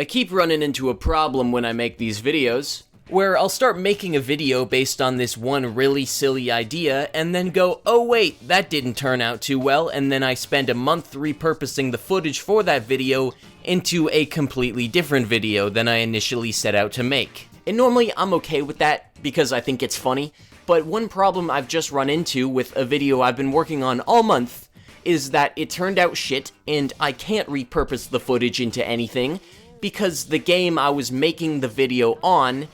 I keep running into a problem when I make these videos, where I'll start making a video based on this one really silly idea, and then go, oh wait, that didn't turn out too well, and then I spend a month repurposing the footage for that video into a completely different video than I initially set out to make. And normally I'm okay with that, because I think it's funny, but one problem I've just run into with a video I've been working on all month is that it turned out shit, and I can't repurpose the footage into anything, because the game I was making the video on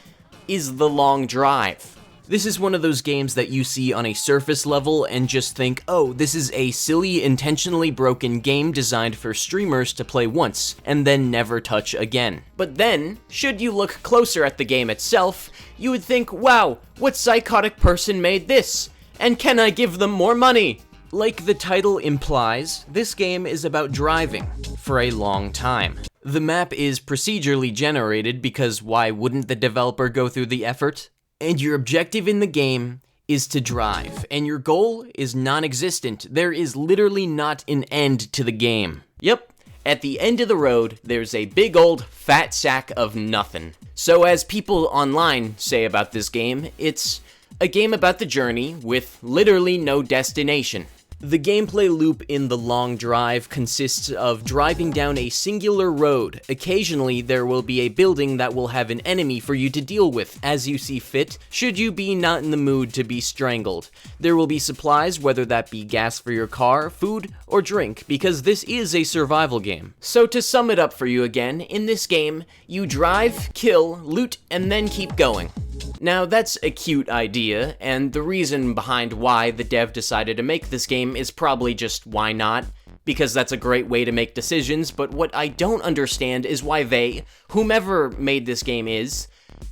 is The Long Drive. This is one of those games that you see on a surface level and just think, oh, this is a silly, intentionally broken game designed for streamers to play once, and then never touch again. But then, should you look closer at the game itself, you would think, wow, what psychotic person made this? And can I give them more money? Like the title implies, this game is about driving for a long time. The map is procedurally generated because why wouldn't the developer go through the effort? And your objective in the game is to drive, and your goal is non-existent. There is literally not an end to the game. Yep, at the end of the road, there's a big old fat sack of nothing. So as people online say about this game, it's a game about the journey with literally no destination. The gameplay loop in The Long Drive consists of driving down a singular road. Occasionally, there will be a building that will have an enemy for you to deal with, as you see fit, should you be not in the mood to be strangled. There will be supplies, whether that be gas for your car, food, or drink, because this is a survival game. So to sum it up for you again, in this game, you drive, kill, loot, and then keep going. Now, that's a cute idea, and the reason behind why the dev decided to make this game is probably just why not, because that's a great way to make decisions, but what I don't understand is why they, whomever made this game is,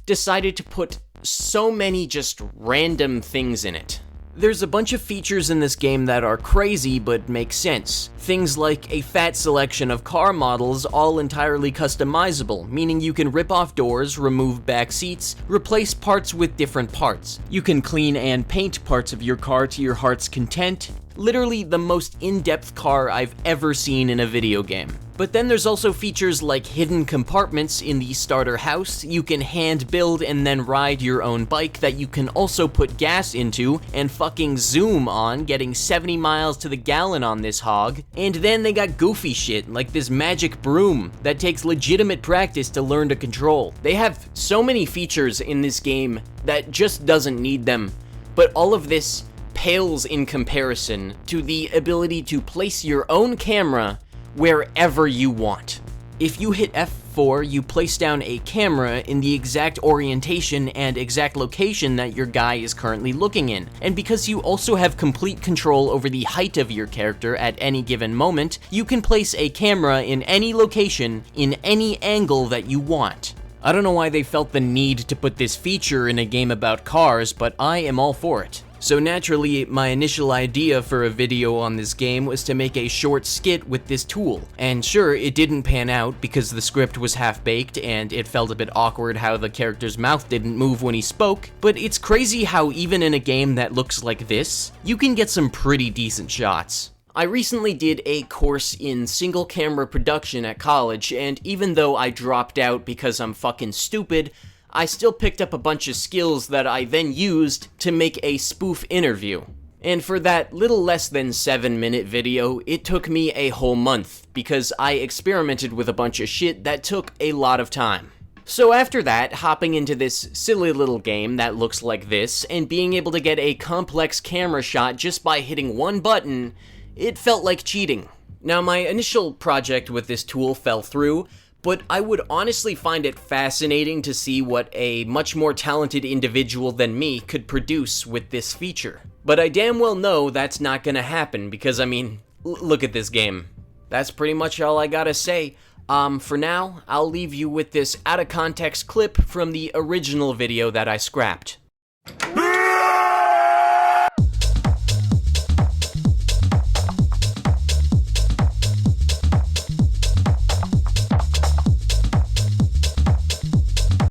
decided to put so many just random things in it. There's a bunch of features in this game that are crazy but make sense. Things like a fat selection of car models, all entirely customizable, meaning you can rip off doors, remove back seats, replace parts with different parts. You can clean and paint parts of your car to your heart's content. Literally the most in-depth car I've ever seen in a video game. But then there's also features like hidden compartments in the starter house. You can hand build and then ride your own bike that you can also put gas into and fucking zoom on, getting 70 miles to the gallon on this hog. And then they got goofy shit like this magic broom that takes legitimate practice to learn to control. They have so many features in this game that just doesn't need them, but all of this pales in comparison to the ability to place your own camera wherever you want. If you hit F4, you place down a camera in the exact orientation and exact location that your guy is currently looking in. And because you also have complete control over the height of your character at any given moment, you can place a camera in any location, in any angle that you want. I don't know why they felt the need to put this feature in a game about cars, but I am all for it. So naturally, my initial idea for a video on this game was to make a short skit with this tool. And sure, it didn't pan out because the script was half-baked and it felt a bit awkward how the character's mouth didn't move when he spoke, but it's crazy how even in a game that looks like this, you can get some pretty decent shots. I recently did a course in single camera production at college, and even though I dropped out because I'm fucking stupid, I still picked up a bunch of skills that I then used to make a spoof interview. And for that little less than 7-minute video, it took me a whole month, because I experimented with a bunch of shit that took a lot of time. So after that, hopping into this silly little game that looks like this, and being able to get a complex camera shot just by hitting one button, it felt like cheating. Now, my initial project with this tool fell through, but I would honestly find it fascinating to see what a much more talented individual than me could produce with this feature. But I damn well know that's not gonna happen because, I mean, look at this game. That's pretty much all I gotta say. For now, I'll leave you with this out-of-context clip from the original video that I scrapped.